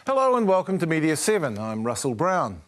Hello and welcome to Media 7. I'm Russell Brown.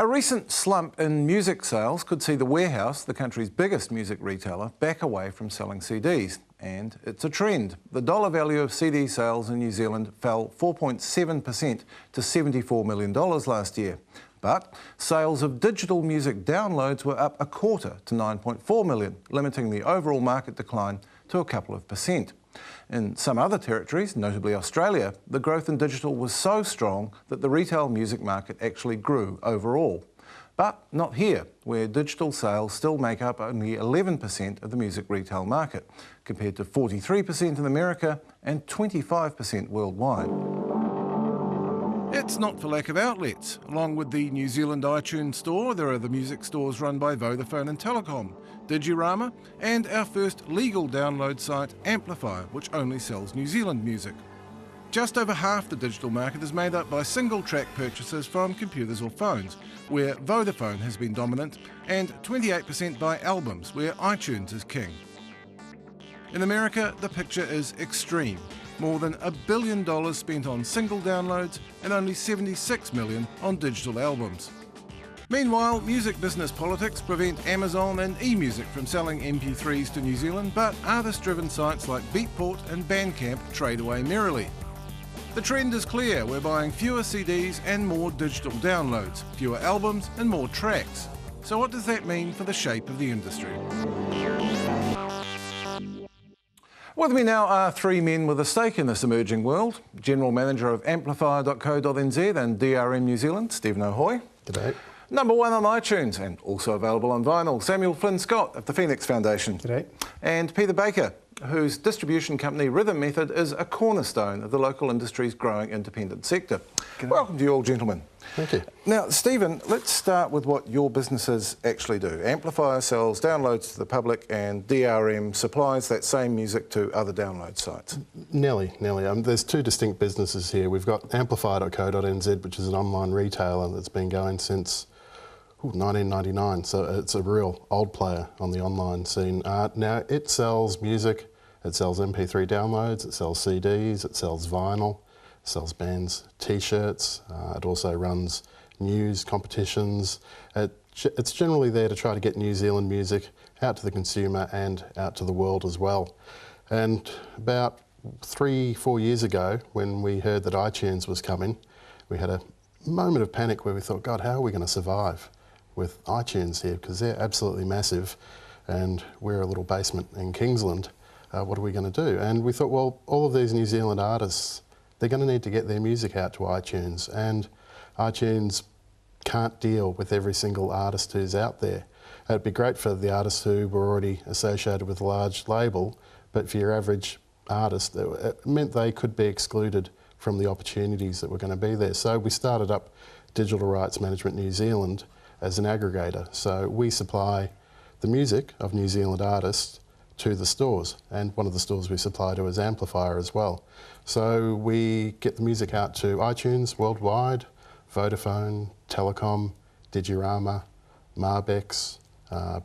A recent slump in music sales could see The Warehouse, the country's biggest music retailer, back away from selling CDs. And it's a trend. The dollar value of CD sales in New Zealand fell 4.7% to $74 million last year. But sales of digital music downloads were up a quarter to 9.4 million, limiting the overall market decline to a couple of percent. In some other territories, notably Australia, the growth in digital was so strong that the retail music market actually grew overall. But not here, where digital sales still make up only 11% of the music retail market, compared to 43% in America and 25% worldwide. It's not for lack of outlets. Along with the New Zealand iTunes Store, there are the music stores run by Vodafone and Telecom, Digirama, and our first legal download site, Amplifier, which only sells New Zealand music. Just over half the digital market is made up by single-track purchases from computers or phones, where Vodafone has been dominant, and 28% by albums, where iTunes is king. In America, the picture is extreme. More than $1 billion spent on single downloads and only $76 million on digital albums. Meanwhile, music business politics prevent Amazon and eMusic from selling MP3s to New Zealand, but artist-driven sites like Beatport and Bandcamp trade away merrily. The trend is clear. We're buying fewer CDs and more digital downloads, fewer albums and more tracks. So what does that mean for the shape of the industry? With me now are three men with a stake in this emerging world. General Manager of Amplifier.co.nz and DRM New Zealand, Stephen O'Hoy. G'day. Number one on iTunes and also available on vinyl, Samuel Flynn Scott of the Phoenix Foundation. G'day. And Peter Baker, whose distribution company Rhythm Method is a cornerstone of the local industry's growing independent sector. G'day. Welcome to you all, gentlemen. Thank you. Now, Stephen, let's start with what your businesses actually do. Amplifier sells downloads to the public and DRM supplies that same music to other download sites. Nearly. There's two distinct businesses here. We've got Amplifier.co.nz, which is an online retailer that's been going since 1999, so it's a real old player on the online scene. Now, it sells music, it sells MP3 downloads, it sells CDs, it sells vinyl, it sells bands T-shirts, it also runs news competitions. It's generally there to try to get New Zealand music out to the consumer and out to the world as well. And about 3-4 years ago, when we heard that iTunes was coming, we had a moment of panic where we thought, God, how are we going to survive with iTunes here, because they're absolutely massive and we're a little basement in Kingsland. What are we going to do? And we thought, well, all of these New Zealand artists, they're going to need to get their music out to iTunes, and iTunes can't deal with every single artist who's out there. It'd be great for the artists who were already associated with a large label, but for your average artist, it meant they could be excluded from the opportunities that were going to be there. So we started up Digital Rights Management New Zealand as an aggregator. So we supply the music of New Zealand artists to the stores, and one of the stores we supply to is Amplifier as well. So we get the music out to iTunes worldwide, Vodafone, Telecom, Digirama, Marbex,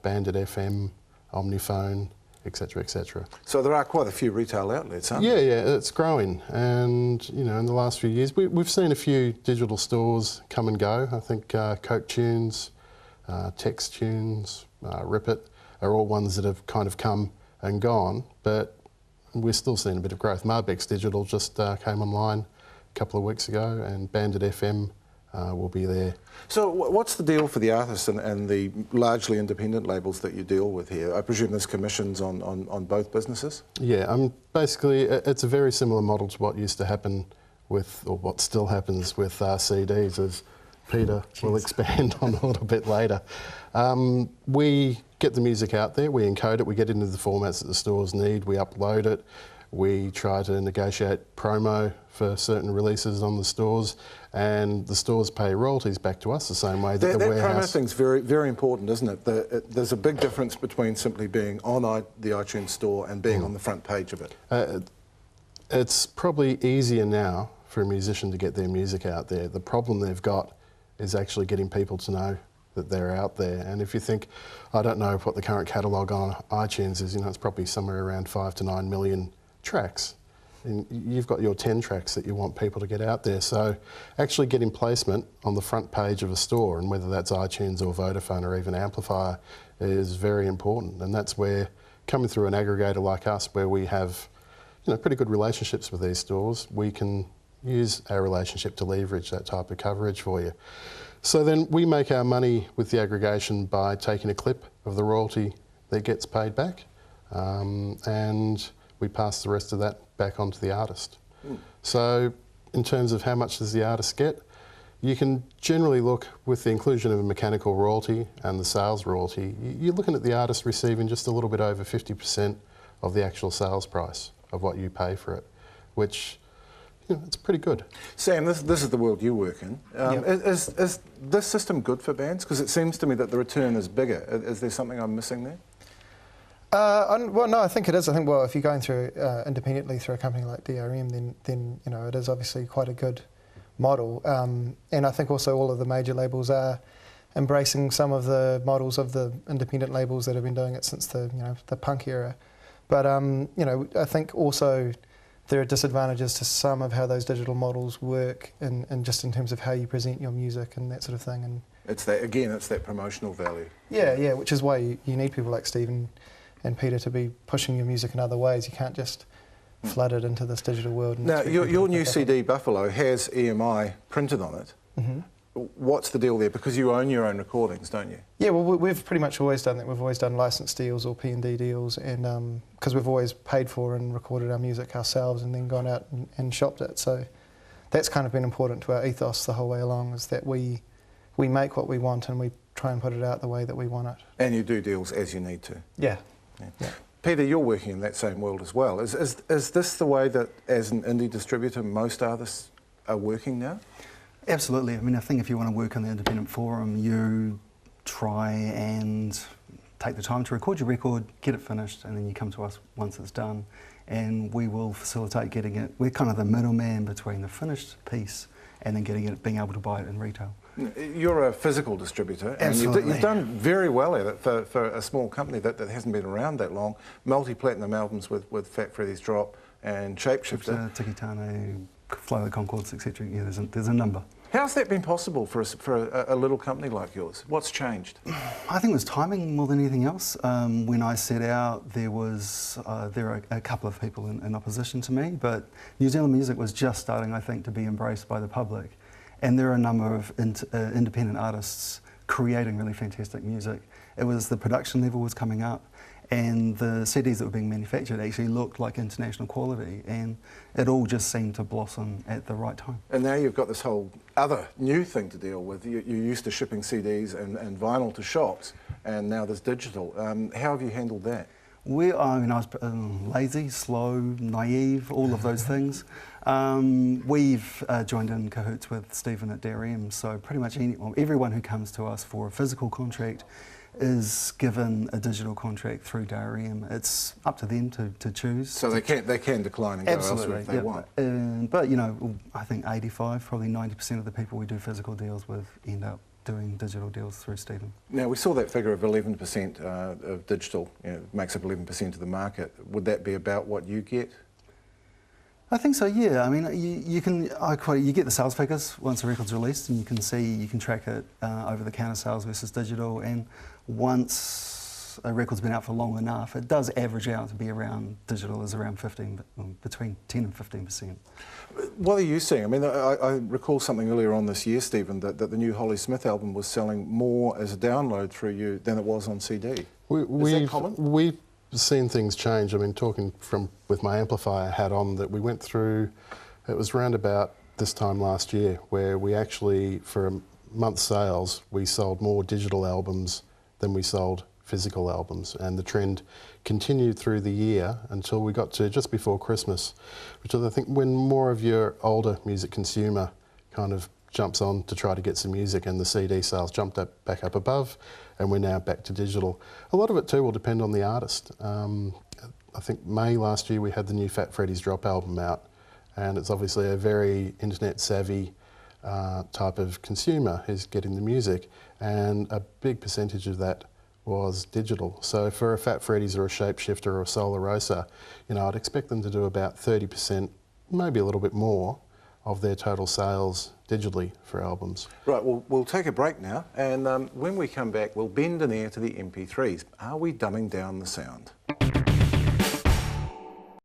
Bandit FM, Omniphone, etc., etc. So there are quite a few retail outlets, aren't there? Yeah, it's growing, and you know, in the last few years we've seen a few digital stores come and go. I think Coke Tunes, Text Tunes, Rip It are all ones that have kind of come and gone, but we're still seeing a bit of growth. Marbex Digital just came online a couple of weeks ago, and Bandit FM will be there. So what's the deal for the artists and the largely independent labels that you deal with here? I presume there's commissions on both businesses? Yeah, basically it's a very similar model to what used to happen with, or what still happens with CDs, as Peter will expand on a little bit later. We get the music out there, we encode it, we get into the formats that the stores need, we upload it, we try to negotiate promo for certain releases on the stores, and the stores pay royalties back to us the same way that the warehouse... That promo thing's very, very important, isn't it? There's a big difference between simply being on the iTunes Store and being on the front page of it. It's probably easier now for a musician to get their music out there. The problem they've got is actually getting people to know that they're out there. And if you think, I don't know what the current catalogue on iTunes is, you know, it's probably somewhere around 5 to 9 million tracks. And you've got your 10 tracks that you want people to get out there. So actually getting placement on the front page of a store, and whether that's iTunes or Vodafone or even Amplifier, is very important. And that's where, coming through an aggregator like us, where we have pretty good relationships with these stores, we can use our relationship to leverage that type of coverage for you. So then we make our money with the aggregation by taking a clip of the royalty that gets paid back, and we pass the rest of that back onto the artist. So in terms of how much does the artist get, you can generally look, with the inclusion of a mechanical royalty and the sales royalty, you're looking at the artist receiving just a little bit over 50% of the actual sales price of what you pay for it, which it's pretty good. Sam, this is the world you work in. Is this system good for bands? Because it seems to me that the return is bigger. Is there something I'm missing there? Well, no, I think it is. I think, well, if you're going through independently through a company like DRM, then it is obviously quite a good model. And I think also all of the major labels are embracing some of the models of the independent labels that have been doing it since the punk era. But I think also there are disadvantages to some of how those digital models work, and just in terms of how you present your music and that sort of thing. And it's that promotional value. Yeah, which is why you need people like Steve and Peter to be pushing your music in other ways. You can't just flood it into this digital world. And now, your new CD, Buffalo, has EMI printed on it. Mm-hmm. What's the deal there? Because you own your own recordings, don't you? Yeah, well, we've pretty much always done that. We've always done license deals or P&D deals, and because we've always paid for and recorded our music ourselves and then gone out and shopped it. So that's kind of been important to our ethos the whole way along, is that we make what we want and we try and put it out the way that we want it. And you do deals as you need to. Yeah. Peter, you're working in that same world as well. Is this the way that, as an indie distributor, most artists are working now? Absolutely. I mean, I think if you want to work on the independent forum, you try and take the time to record your record, get it finished, and then you come to us once it's done, and we will facilitate getting it. We're kind of the middleman between the finished piece and then getting it, being able to buy it in retail. You're a physical distributor, and you've done very well at it for a small company that hasn't been around that long. Multi-platinum albums with Fat Freddy's Drop and Shapeshifter. Tikitano, Fly the Concords, etc. Yeah, there's a number. How's that been possible for a little company like yours? What's changed? I think it was timing more than anything else. When I set out, there are a couple of people in opposition to me, but New Zealand music was just starting, I think, to be embraced by the public. And there are a number of independent artists creating really fantastic music. It was the production level was coming up, and the CDs that were being manufactured actually looked like international quality, and it all just seemed to blossom at the right time. And now you've got this whole other new thing to deal with. You're used to shipping CDs and vinyl to shops, and now there's digital. How have you handled that? I was lazy, slow, naive, all of those things. We've joined in cahoots with Stephen at DRM, so pretty much everyone who comes to us for a physical contract is given a digital contract through DRM. It's up to them to choose. So they can decline and go elsewhere if they want. But I think 85, probably 90% of the people we do physical deals with end up doing digital deals through Stephen. Now, we saw that figure of 11% of digital, makes up 11% of the market. Would that be about what you get? I think so, yeah. I mean, you get the sales figures once the record's released, and you can track it over the counter sales versus digital, and once a record's been out for long enough, it does average out to be around, digital is around between 10 and 15%. What are you seeing? I mean, I recall something earlier on this year, Stephen, that the new Holly Smith album was selling more as a download through you than it was on CD. Is that common? We've seen things change. I mean, talking with my amplifier hat on, that we went through, it was around about this time last year, where we actually, for a month's sales, we sold more digital albums than we sold physical albums, and the trend continued through the year until we got to just before Christmas, which is, I think, when more of your older music consumer kind of jumps on to try to get some music, and the CD sales jumped back up above, and we're now back to digital. A lot of it too will depend on the artist. I think May last year we had the new Fat Freddy's Drop album out, and it's obviously a very internet savvy type of consumer who's getting the music, and a big percentage of that was digital. So for a Fat Freddy's or a Shapeshifter or a Solar Rosa, you know, I'd expect them to do about 30%, maybe a little bit more, of their total sales digitally for albums. Right, well, we'll take a break now, and when we come back, we'll bend an ear to the MP3s. Are we dumbing down the sound?